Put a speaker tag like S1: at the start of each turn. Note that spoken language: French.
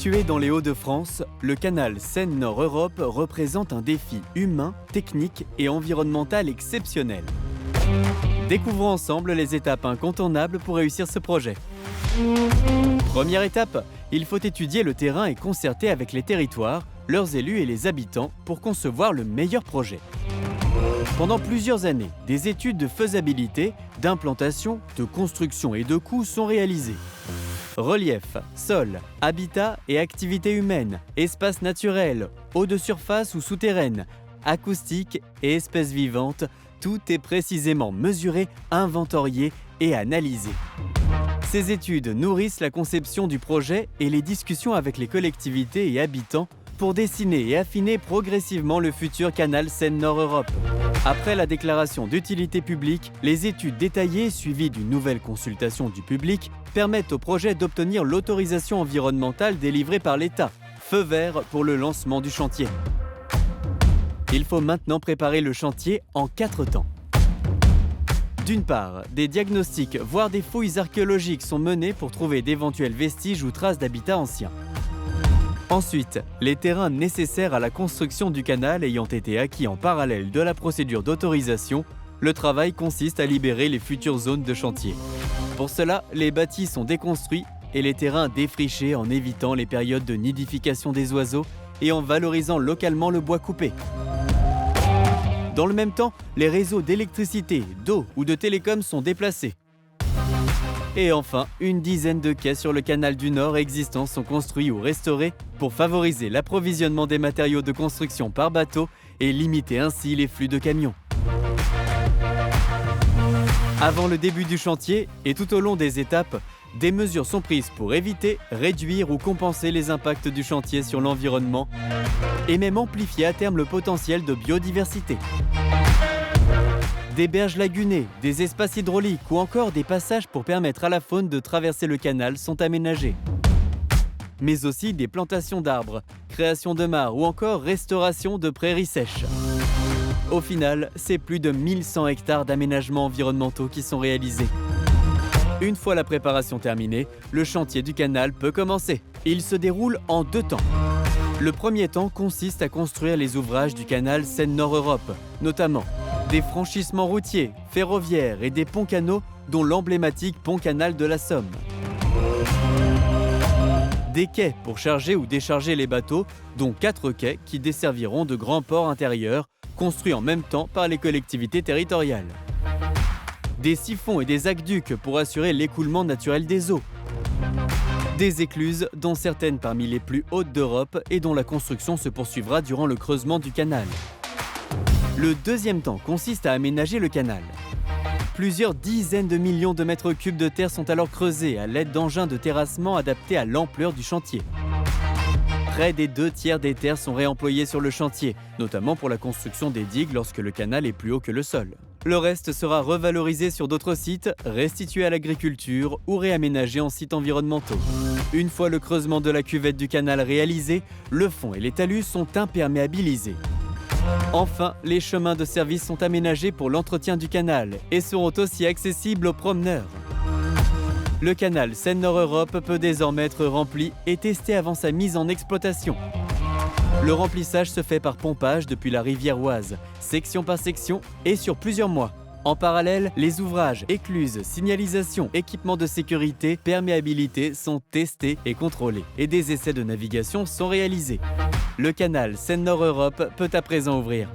S1: Situé dans les Hauts-de-France, le canal Seine-Nord-Europe représente un défi humain, technique et environnemental exceptionnel. Découvrons ensemble les étapes incontournables pour réussir ce projet. Première étape, il faut étudier le terrain et concerter avec les territoires, leurs élus et les habitants pour concevoir le meilleur projet. Pendant plusieurs années, des études de faisabilité, d'implantation, de construction et de coûts sont réalisées. Relief, sol, habitat et activités humaines, espaces naturels, eau de surface ou souterraine, acoustique et espèces vivantes, tout est précisément mesuré, inventorié et analysé. Ces études nourrissent la conception du projet et les discussions avec les collectivités et habitants pour dessiner et affiner progressivement le futur canal Seine-Nord-Europe. Après la déclaration d'utilité publique, les études détaillées suivies d'une nouvelle consultation du public permettent au projet d'obtenir l'autorisation environnementale délivrée par l'État, feu vert pour le lancement du chantier. Il faut maintenant préparer le chantier en 4 temps. D'une part, des diagnostics, voire des fouilles archéologiques sont menées pour trouver d'éventuels vestiges ou traces d'habitat anciens. Ensuite, les terrains nécessaires à la construction du canal ayant été acquis en parallèle de la procédure d'autorisation, le travail consiste à libérer les futures zones de chantier. Pour cela, les bâtis sont déconstruits et les terrains défrichés en évitant les périodes de nidification des oiseaux et en valorisant localement le bois coupé. Dans le même temps, les réseaux d'électricité, d'eau ou de télécom sont déplacés. Et enfin, une dizaine de quais sur le canal du Nord existants sont construits ou restaurés pour favoriser l'approvisionnement des matériaux de construction par bateau et limiter ainsi les flux de camions. Avant le début du chantier et tout au long des étapes, des mesures sont prises pour éviter, réduire ou compenser les impacts du chantier sur l'environnement et même amplifier à terme le potentiel de biodiversité. Des berges lagunées, des espaces hydrauliques ou encore des passages pour permettre à la faune de traverser le canal sont aménagés. Mais aussi des plantations d'arbres, création de mares ou encore restauration de prairies sèches. Au final, c'est plus de 1100 hectares d'aménagements environnementaux qui sont réalisés. Une fois la préparation terminée, le chantier du canal peut commencer. Il se déroule en 2 temps. Le premier temps consiste à construire les ouvrages du canal Seine-Nord-Europe, notamment des franchissements routiers, ferroviaires et des ponts-canaux, dont l'emblématique pont-canal de la Somme. Des quais pour charger ou décharger les bateaux, dont 4 quais qui desserviront de grands ports intérieurs, construits en même temps par les collectivités territoriales. Des siphons et des aqueducs pour assurer l'écoulement naturel des eaux. Des écluses, dont certaines parmi les plus hautes d'Europe et dont la construction se poursuivra durant le creusement du canal. Le deuxième temps consiste à aménager le canal. Plusieurs dizaines de millions de mètres cubes de terre sont alors creusés à l'aide d'engins de terrassement adaptés à l'ampleur du chantier. Près des 2/3 des terres sont réemployées sur le chantier, notamment pour la construction des digues lorsque le canal est plus haut que le sol. Le reste sera revalorisé sur d'autres sites, restitué à l'agriculture ou réaménagé en sites environnementaux. Une fois le creusement de la cuvette du canal réalisé, le fond et les talus sont imperméabilisés. Enfin, les chemins de service sont aménagés pour l'entretien du canal et seront aussi accessibles aux promeneurs. Le canal Seine-Nord-Europe peut désormais être rempli et testé avant sa mise en exploitation. Le remplissage se fait par pompage depuis la rivière Oise, section par section et sur plusieurs mois. En parallèle, les ouvrages, écluses, signalisation, équipements de sécurité, perméabilité sont testés et contrôlés et des essais de navigation sont réalisés. Le canal Seine-Nord-Europe peut à présent ouvrir.